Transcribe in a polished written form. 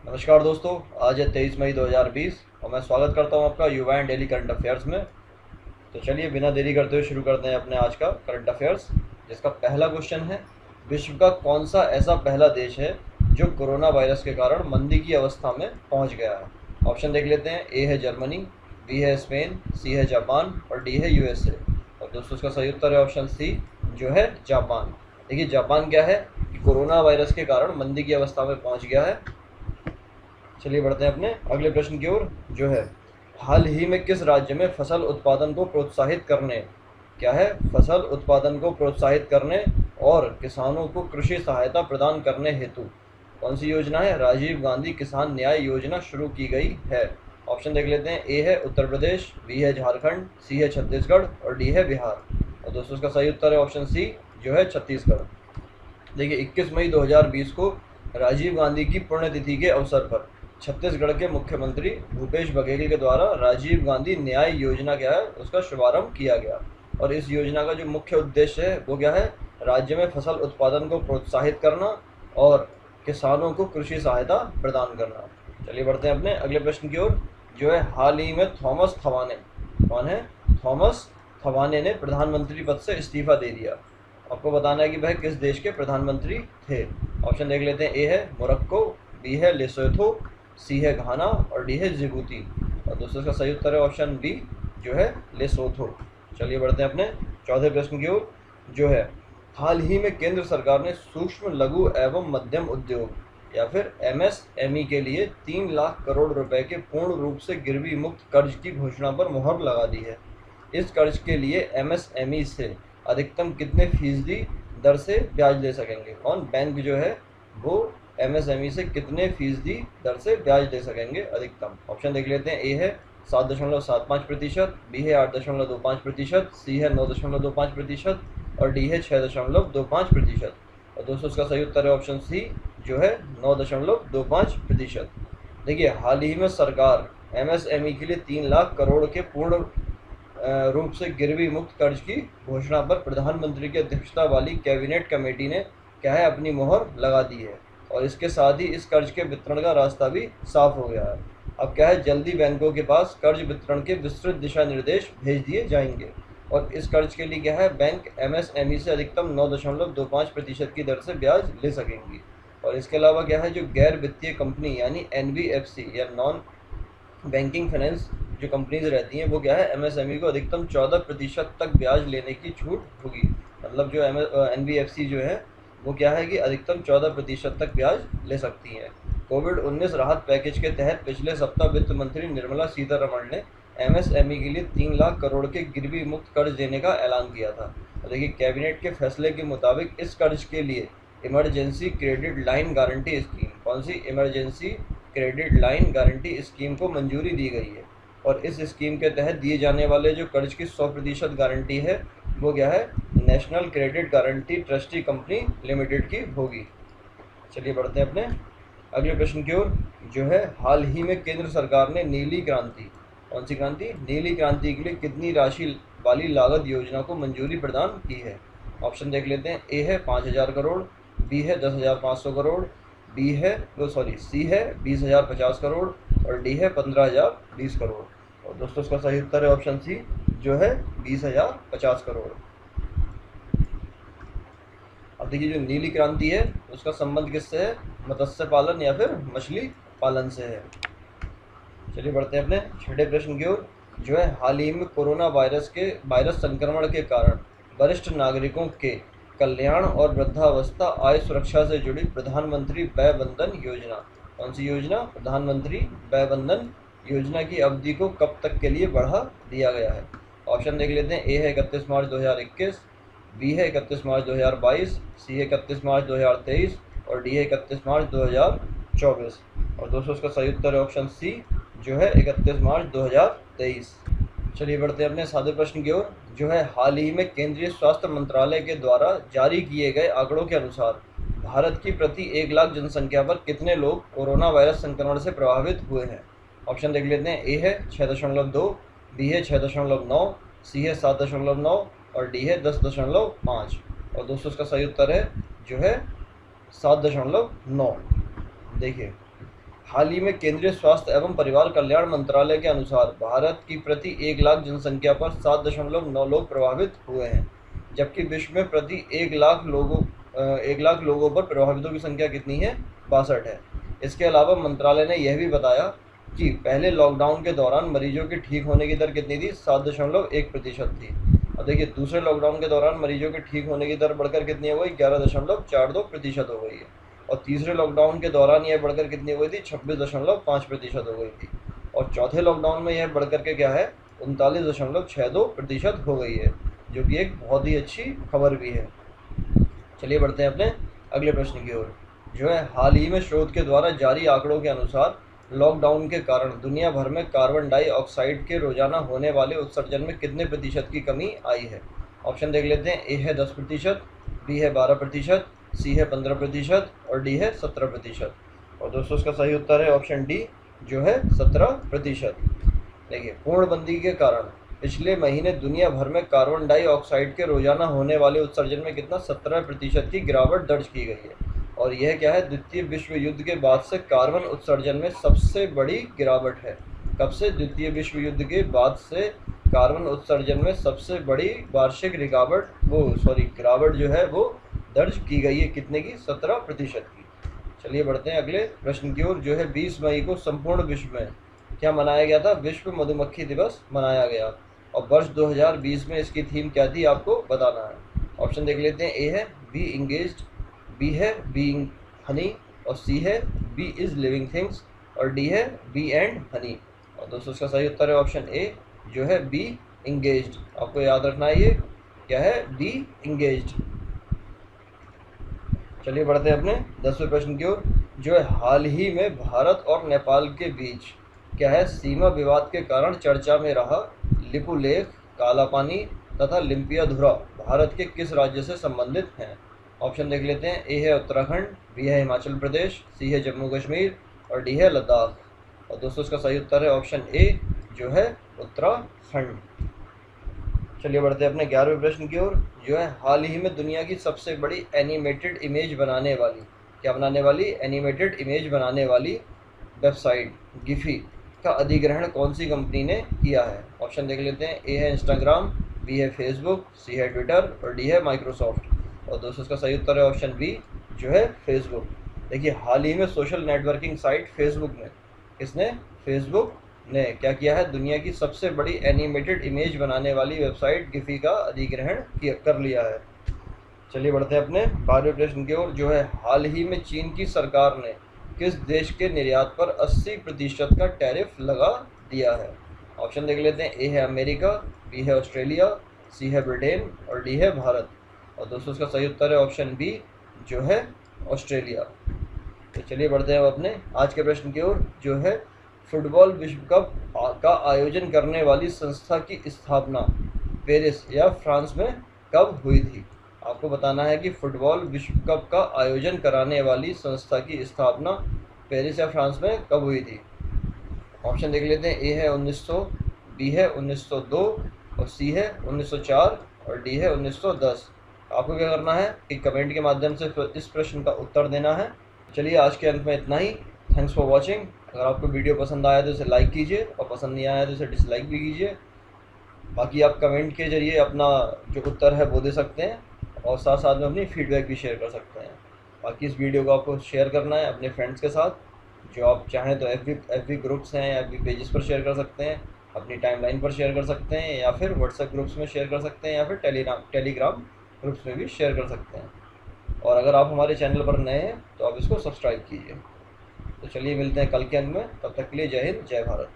नमस्कार दोस्तों। आज है 23 मई 2020 और मैं स्वागत करता हूं आपका युवा एंड डेली करंट अफेयर्स में। तो चलिए बिना देरी करते हुए शुरू करते हैं अपने आज का करंट अफेयर्स, जिसका पहला क्वेश्चन है, विश्व का कौन सा ऐसा पहला देश है जो कोरोना वायरस के कारण मंदी की अवस्था में पहुंच गया है। ऑप्शन देख लेते हैं। ए है जर्मनी, बी है स्पेन, सी है जापान और डी है यूएसए। और दोस्तों इसका सही उत्तर है ऑप्शन सी, जो है जापान। देखिए जापान क्या है कि कोरोना वायरस के कारण मंदी की अवस्था में पहुंच गया है। चलिए बढ़ते हैं अपने अगले प्रश्न की ओर, जो है, हाल ही में किस राज्य में फसल उत्पादन को प्रोत्साहित करने, क्या है, फसल उत्पादन को प्रोत्साहित करने और किसानों को कृषि सहायता प्रदान करने हेतु कौन सी योजना है, राजीव गांधी किसान न्याय योजना शुरू की गई है। ऑप्शन देख लेते हैं। ए है उत्तर प्रदेश, बी है झारखंड, सी है छत्तीसगढ़ और डी है बिहार। और दोस्तों इसका सही उत्तर है ऑप्शन सी, जो है छत्तीसगढ़। देखिए 21 मई 2020 को राजीव गांधी की पुण्यतिथि के अवसर पर छत्तीसगढ़ के मुख्यमंत्री भूपेश बघेल के द्वारा राजीव गांधी न्याय योजना क्या है उसका शुभारंभ किया गया। और इस योजना का जो मुख्य उद्देश्य है वो क्या है, राज्य में फसल उत्पादन को प्रोत्साहित करना और किसानों को कृषि सहायता प्रदान करना। चलिए बढ़ते हैं अपने अगले प्रश्न की ओर, जो है, हाल ही में थॉमस थवाने, कौन है, थॉमस थवाने ने प्रधानमंत्री पद से इस्तीफा दे दिया। आपको बताना है कि वह किस देश के प्रधानमंत्री थे। ऑप्शन देख लेते हैं। ए है मोरक्को, बी है लेसोथो, सी है घाना और डी है जिबूती। और दोस्तों इसका सही उत्तर है ऑप्शन बी, जो है लेसोथो। चलिए बढ़ते हैं अपने चौथे प्रश्न की ओर, जो है, हाल ही में केंद्र सरकार ने सूक्ष्म लघु एवं मध्यम उद्योग या फिर एमएसएमई के लिए 3 लाख करोड़ रुपए के पूर्ण रूप से गिरवी मुक्त कर्ज की घोषणा पर मुहर लगा दी है। इस कर्ज के लिए एमएसएमई से अधिकतम कितने फीसदी दर से ब्याज ले सकेंगे, कौन, बैंक जो है वो एमएसएमई से कितने फीसदी दर से ब्याज ले सकेंगे अधिकतम। ऑप्शन देख लेते हैं। ए है 7.75%, बी है 8.25%, सी है 9.25% और डी है 6.25%। और दोस्तों इसका सही उत्तर है ऑप्शन सी, जो है 9.25%। देखिए हाल ही में सरकार एमएसएमई के लिए 3 लाख करोड़ के पूर्ण रूप से गिरवी मुक्त कर्ज की घोषणा पर प्रधानमंत्री की अध्यक्षता वाली कैबिनेट कमेटी ने क्या है अपनी मोहर लगा दी है। और इसके साथ ही इस कर्ज के वितरण का रास्ता भी साफ हो गया है। अब क्या है, जल्दी बैंकों के पास कर्ज वितरण के विस्तृत दिशा निर्देश भेज दिए जाएंगे। और इस कर्ज के लिए क्या है, बैंक एमएसएमई से अधिकतम 9.25% की दर से ब्याज ले सकेंगी। और इसके अलावा क्या है, जो गैर वित्तीय कंपनी यानी एनबीएफसी या नॉन बैंकिंग फाइनेंस जो कंपनीज रहती हैं वो क्या है, एमएसएमई को अधिकतम 14% तक ब्याज लेने की छूट होगी। मतलब जो एनबीएफसी जो है वो क्या है कि अधिकतम 14% तक ब्याज ले सकती हैं। कोविड-19 राहत पैकेज के तहत पिछले सप्ताह वित्त मंत्री निर्मला सीतारमण ने एमएसएमई के लिए 3 लाख करोड़ के गिरवी मुक्त कर्ज देने का ऐलान किया था। और देखिए कैबिनेट के फैसले के मुताबिक इस कर्ज के लिए emergency credit line guarantee scheme, कौन सी, emergency credit line guarantee scheme को मंजूरी दी गई है। और इस स्कीम के तहत दिए जाने वाले जो कर्ज की 100% गारंटी है वो क्या है, national credit guarantee trustee company limited की होगी। चलिए बढ़ते हैं अपने अगले प्रश्न की ओर, जो है, हाल ही में केंद्र सरकार ने नीली क्रांति, कौन सी क्रांति, नीली क्रांति के लिए कितनी राशि वाली लागत योजना को मंजूरी प्रदान की है। ऑप्शन देख लेते हैं। ए है 5,000 करोड़, बी है 10,500 करोड़, बी है सी है 20,050 करोड़ और डी है 15,020 करोड़। और दोस्तों इसका सही उत्तर है ऑप्शन सी, जो है 20,050 करोड़। अब देखिए जो नीली क्रांति है उसका संबंध किससे है, मत्स्य पालन या फिर मछली पालन से है। चलिए बढ़ते हैं अपने छठे प्रश्न की ओर, जो है, हाल ही में कोरोना वायरस संक्रमण के कारण वरिष्ठ नागरिकों के कल्याण और वृद्धावस्था आय सुरक्षा से जुड़ी प्रधानमंत्री वय वंदन योजना, कौन सी योजना, प्रधानमंत्री वय वंदन योजना की अवधि को कब तक के लिए बढ़ा दिया गया है। ऑप्शन देख लेते हैं। ए है 31 मार्च 2021, बी है 31 मार्च 2022, सी है 31 मार्च 2023 और डी है 31 मार्च 2024। और दोस्तों इसका सही उत्तर है ऑप्शन सी, जो है 31 मार्च 2023। चलिए बढ़ते हैं अपने सादे प्रश्न की ओर, जो है, हाल ही में केंद्रीय स्वास्थ्य मंत्रालय के द्वारा जारी किए गए आंकड़ों के अनुसार भारत की प्रति 1 लाख जनसंख्या पर कितने लोग कोरोना वायरस संक्रमण से प्रभावित हुए हैं। ऑप्शन देख लेते हैं। ए है 6.2, बी है 6.9, सी है 7.9 और डी है 10.5। और दोस्तों इसका सही उत्तर है, जो है 7.9। देखिए हाल ही में केंद्रीय स्वास्थ्य एवं परिवार कल्याण मंत्रालय के अनुसार भारत की प्रति 1 लाख जनसंख्या पर 7.9 लोग प्रभावित हुए हैं, जबकि विश्व में प्रति 1 लाख लोगों पर प्रभावितों की संख्या कितनी है? 62 है। इसके अलावा मंत्रालय ने यह भी बताया कि पहले लॉकडाउन के दौरान मरीजों के ठीक होने की दर कितनी थी? 7.1% थी। और देखिए दूसरे लॉकडाउन के दौरान मरीजों के ठीक होने की दर बढ़कर कितनी हो गई? 11.42% हो गई है। और तीसरे लॉकडाउन के दौरान यह बढ़कर कितनी हो गई थी? 26.5% हो गई थी। और चौथे लॉकडाउन में यह बढ़कर के क्या है? 39.62% हो गई है, जो कि एक बहुत ही अच्छी खबर भी है। चलिए बढ़ते हैं अपने अगले प्रश्न की ओर। जो है हाल ही में शोध के द्वारा जारी आंकड़ों के अनुसार लॉकडाउन के कारण दुनिया भर में कार्बन डाइऑक्साइड के रोजाना होने वाले उत्सर्जन में कितने प्रतिशत की कमी आई है? ऑप्शन देख लेते हैं। ए है 10%, बी है 12%, सी है 15% और डी है 17%। और दोस्तों इसका सही उत्तर है ऑप्शन डी, जो है 17%। देखिए पूर्णबंदी के कारण पिछले महीने दुनिया भर में कार्बन डाइऑक्साइड के रोजाना होने वाले उत्सर्जन में कितना? 17% की गिरावट दर्ज की गई है। और यह क्या है? द्वितीय विश्व युद्ध के बाद से कार्बन उत्सर्जन में सबसे बड़ी गिरावट है। कब से? द्वितीय विश्व युद्ध के बाद से कार्बन उत्सर्जन में सबसे बड़ी वार्षिक गिरावट जो है वो दर्ज की गई है। कितने की? 17% की। चलिए बढ़ते हैं अगले प्रश्न की ओर। जो है 20 मई को संपूर्ण विश्व में क्या मनाया गया था? विश्व मधुमक्खी दिवस मनाया गया। और वर्ष 2020 में इसकी थीम क्या थी? आपको बताना है। ऑप्शन देख लेते हैं। ए है बी इंगेज्ड, बी है बीइंग हनी और सी है बी इज लिविंग थिंग्स और डी है बी एंड हनी। और दोस्तों इसका सही उत्तर है ऑप्शन ए, जो है बी इंगेज्ड। आपको याद रखना है ये क्या है? Be engaged. चलिए बढ़ते हैं अपने 10वें प्रश्न की ओर। जो है हाल ही में भारत और नेपाल के बीच क्या है? सीमा विवाद के कारण चर्चा में रहा लिपुलेख, कालापानी तथा लिम्पियाधुरा भारत के किस राज्य से संबंधित हैं? ऑप्शन देख लेते हैं। ए है उत्तराखंड, बी है हिमाचल प्रदेश, सी है जम्मू कश्मीर और डी है लद्दाख। और दोस्तों इसका सही उत्तर है ऑप्शन ए, जो है उत्तराखंड। चलिए बढ़ते हैं अपने 11वें प्रश्न की ओर। जो है हाल ही में दुनिया की सबसे बड़ी एनिमेटेड इमेज बनाने वाली वेबसाइट गिफी का अधिग्रहण कौन सी कंपनी ने किया है? ऑप्शन देख लेते हैं। ए है इंस्टाग्राम, बी है फेसबुक, सी है ट्विटर और डी है माइक्रोसॉफ्ट। और दोस्तों इसका सही उत्तर है ऑप्शन बी, जो है फेसबुक। देखिए हाल ही में सोशल नेटवर्किंग साइट फेसबुक ने क्या किया है? दुनिया की सबसे बड़ी एनिमेटेड इमेज बनाने वाली वेबसाइट गिफी का अधिग्रहण कर लिया है। चलिए बढ़ते हैं अपने 12वें प्रश्न की ओर। जो है हाल ही में चीन की सरकार ने किस देश के निर्यात पर 80% का टैरिफ लगा दिया है? ऑप्शन देख लेते हैं। ए है अमेरिका, बी है ऑस्ट्रेलिया, सी है ब्रिटेन और डी है भारत। और दोस्तों इसका सही उत्तर है ऑप्शन बी, जो है ऑस्ट्रेलिया। तो चलिए बढ़ते हैं अपने आज के प्रश्न की ओर। जो है फुटबॉल विश्व कप का आयोजन करने वाली संस्था की स्थापना पेरिस या फ्रांस में कब हुई थी? आपको बताना है कि फुटबॉल विश्व कप का आयोजन कराने वाली संस्था की स्थापना पेरिस या फ्रांस में कब हुई थी? ऑप्शन देख लेते हैं। ए है 1900, बी है 1902 और सी है 1904 और डी है 1910। आपको क्या करना है कि कमेंट के माध्यम से इस प्रश्न का उत्तर देना है। चलिए आज के अंत में इतना ही। Thanks for watching. अगर आपको वीडियो पसंद आया तो इसे लाइक कीजिए और पसंद नहीं आया तो इसे डिसलाइक भी कीजिए। बाकी आप कमेंट के जरिए अपना जो उत्तर है वो दे सकते हैं और साथ साथ में अपनी फीडबैक भी शेयर कर सकते हैं। बाकी इस वीडियो को आपको शेयर करना है अपने फ्रेंड्स के साथ। जो आप चाहें तो एफ ग्रुप्स हैं या FB पेजेस पर शेयर कर सकते हैं, अपनी टाइमलाइन पर शेयर कर सकते हैं या फिर व्हाट्सएप ग्रुप्स में शेयर कर सकते हैं या फिर टेलीग्राम ग्रुप्स में भी शेयर कर सकते हैं। और अगर आप हमारे चैनल पर नए हैं तो आप इसको सब्सक्राइब कीजिए। तो चलिए मिलते हैं कल के अंक में। तब तक के लिए जय हिंद, जय भारत।